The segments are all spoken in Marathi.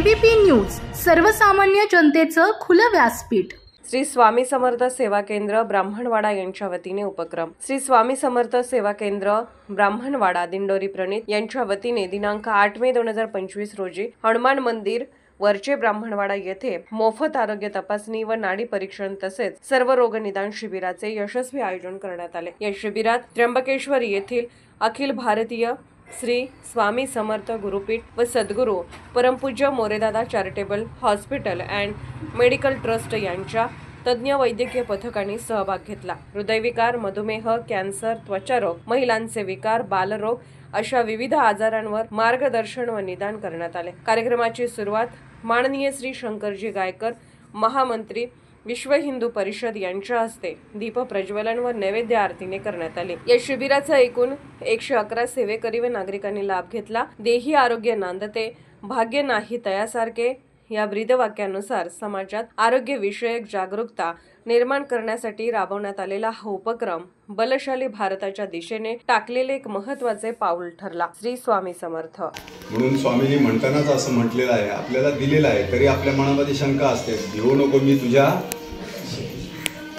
एबीपी न्यूज, सर्वसामान्य जनतेचं खुलं व्यासपीठ। श्री स्वामी समर्थ सेवा केंद्र ब्राह्मणवाडा यांच्या वतीने उपक्रम। श्री स्वामी समर्थ सेवा केंद्र ब्राह्मणवाडा दिंडोरी प्रणित यांच्या वतीने दिनांक 8 मे 2025 रोजी हनुमान मंदिर वरचे ब्राह्मणवाडा येथे मोफत आरोग्य तपासणी व नाडी परीक्षण तसेच सर्व रोग निदान शिबिराचे यशस्वी आयोजन करण्यात आले। या शिबिरात त्र्यंबकेश्वर येथील अखिल भारतीय श्री स्वामी समर्थ गुरुपीठ व सद्गुरू परमपूज्य Moredada charitable hospital and medical trust यांच्या तज्ञ वैद्यकीय पथकाने सहभाग घेतला। हृदयविकार, मधुमेह, कॅन्सर, त्वचारोग, महिलांचे विकार, बालरोग अशा विविध आजारांवर मार्गदर्शन व निदान करण्यात आले। कार्यक्रमाची सुरुवात माननीय श्री शंकरजी गायकर महामंत्री विश्व हिंदू परिषद यांच्या हस्ते दीप प्रज्वलन व नैवेद्य आरतीने करण्यात आले। या शिबिराचा एकूण 111 सेवेकरी व नागरिकांनी लाभ घेतला। देही आरोग्य नांदते, भाग्य नाही तयासारखे या ब्रीदवाक्यानुसार समाजात आरोग्य विषयक जागरूकता निर्माण करण्यासाठी राबवण्यात आलेला हा उपक्रम बलशाली भारताच्या दिशेने टाकलेले एक महत्त्वाचे पाऊल ठरला। श्री स्वामी समर्थ म्हणून स्वामींनी म्हणतानाच असं म्हटलेलं आहे, आपल्याला दिलेलं आहे, तरी आपल्या मनामध्ये शंका असते, घेऊ नको मी तुझ्या,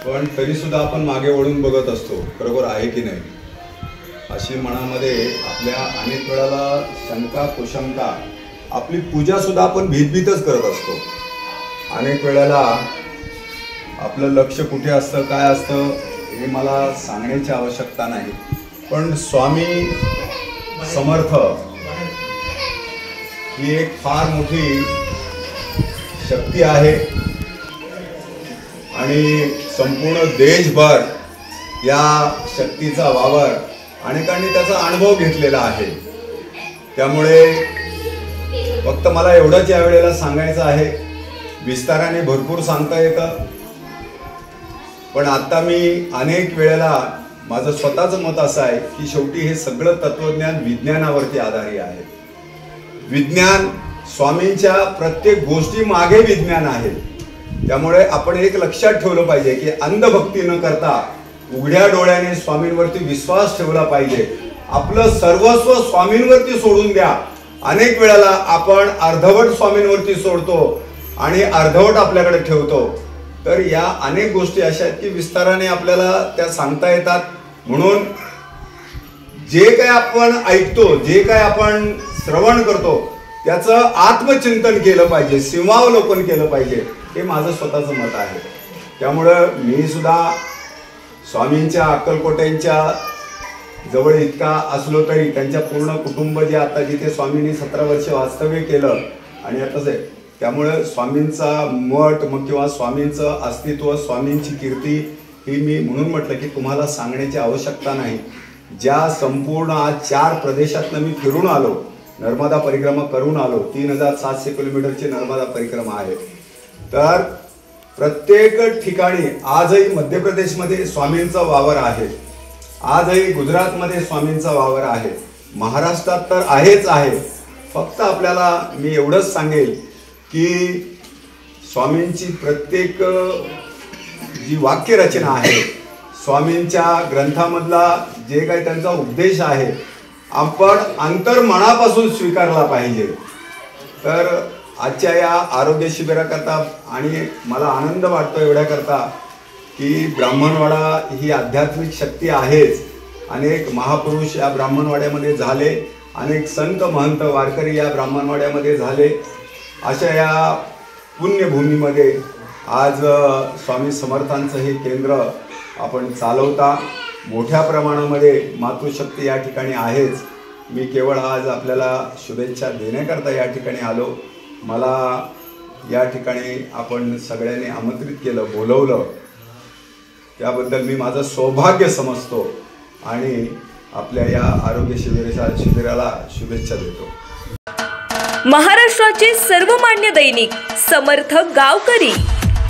पण तरी सुद्धा आपण मागे वळून बघत असतो बरोबर आहे की नाही अशी मनामध्ये आपल्या अनेक वेळेला शंका कुशंका, आपली पूजा सुद्धा आपण भीतभीतच करत असतो। अनेक वेळेला आपलं लक्ष कुठे असतं, काय असतं हे मला सांगण्याची आवश्यकता नाही, पण स्वामी समर्थ ही एक फार मोठी शक्ती आहे आणि संपूर्ण देशभर या शक्तीचा वावर अनेकांनी त्याचा अनुभव घेतलेला आहे। त्यामुळे फक्त मला एवढंच या वेळेला सांगायचं आहे, विस्ताराने भरपूर सांगता येतं, पण आता मी अनेक वेळेला माझं स्वतःचं मत असं आहे की शेवटी हे सगळं तत्वज्ञान विज्ञानावरती आधारित आहे। विज्ञान, स्वामींच्या प्रत्येक गोष्टी मागे विज्ञान आहे। त्यामुळे आपण एक लक्षात ठेवलं पाहिजे की अंधभक्ती न करता उघड्या डोळ्याने स्वामींवरती विश्वास ठेवला पाहिजे। आपलं सर्वस्व स्वामींवरती सोडून द्या। अनेक वेळेला आपण अर्धवट स्वामींवरती सोडतो आणि अर्धवट आपल्याकडे ठेवतो, तर या अनेक गोष्टी अशा आहेत की विस्ताराने आपल्याला त्या सांगता येतात। म्हणून जे काय आपण ऐकतो, जे काय आपण श्रवण करतो त्याचं आत्मचिंतन केलं पाहिजे, सीमावलोकन केलं पाहिजे, हे माझं स्वतःचं मत आहे। त्यामुळं मी सुद्धा स्वामींच्या अक्कलकोट्यांच्या जवळ इतका असलो तरी त्यांच्या पूर्ण कुटुंब जे आता जिथे स्वामींनी 17 वर्ष वास्तव्य केलं आणि आताच आहे, त्यामुळे स्वामींचा मठ मग किंवा स्वामींचं अस्तित्व, स्वामींची कीर्ती ही मी म्हणून म्हटलं की तुम्हाला सांगण्याची आवश्यकता नाही। ज्या संपूर्ण आज 4 प्रदेशातनं मी फिरून आलो, नर्मदा परिक्रमा करून आलो, 3700 किलोमीटरची नर्मदा परिक्रमा आहे, तर प्रत्येक ठिकाणी आजही मध्य प्रदेशमध्ये स्वामींचा वावर आहे, आजही गुजरातमध्ये स्वामींचा वावर आहे, महाराष्ट्रात तर आहेच आहे। फक्त आपल्याला मी एवढंच सांगेल की स्वामींची प्रत्येक जी वाक्यरचना आहे, स्वामींच्या ग्रंथामधला जे काही त्यांचा उपदेश आहे, आपण अंतर्मनापासून स्वीकारला पाहिजे। तर आजच्या या आरोग्य शिबिराकरता आणि मला आनंद वाटतो एवढ्याकरता की ब्राह्मणवाडा ही आध्यात्मिक शक्ती आहेच। अनेक महापुरुष या ब्राह्मणवाड्यामध्ये झाले, अनेक संत महंत वारकरी या ब्राह्मणवाड्यामध्ये झाले। अशा या पुण्यभूमीमध्ये आज स्वामी समर्थांचं हे केंद्र आपण चालवता। मोठ्या प्रमाणामध्ये मातृशक्ती या ठिकाणी आहेच। मी केवळ आज आपल्याला शुभेच्छा देण्याकरता या ठिकाणी आलो। मला या ठिकाणी आपण सगळ्यांनी आमंत्रित केलं, बोलवलं, त्याबद्दल मी माझं सौभाग्य समजतो आणि आपल्या या आरोग्य शिबिराला शुभेच्छा देतो। महाराष्ट्राचे सर्वमान्य दैनिक समर्थ गावकरी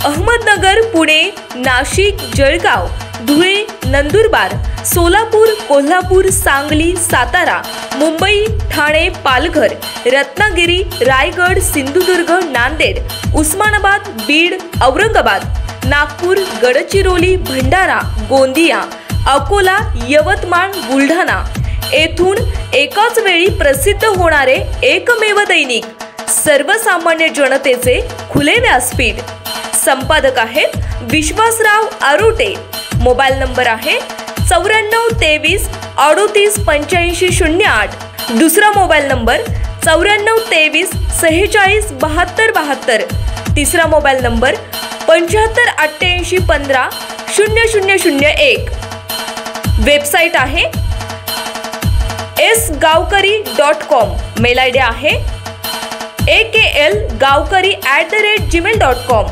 अहमदनगर, पुणे, नाशिक, जळगाव, धुळे, नंदुरबार, सोलापूर, कोल्हापूर, सांगली, सातारा, मुंबई, ठाणे, पालघर, रत्नागिरी, रायगड, सिंधुदुर्ग, नांदेड, उस्मानाबाद, बीड, औरंगाबाद, नागपूर, गडचिरोली, भंडारा, गोंदिया, अकोला, यवतमाळ, बुलढाणा येथून एकाच वेळी प्रसिद्ध होणारे एकमेव दैनिक सर्वसामान्य जनतेचे खुले व्यासपीठ। संपादक आहेत विश्वासराव आरोटे। मोबाईल नंबर आहे 9423 38 85 08। दुसरा मोबाईल नंबर 9423 46 72 72। तिसरा मोबाईल नंबर 75 88 15 0001। वेबसाईट आहे sgavkari.com। मेल आयडी आहे aklgavkari@gmail.com।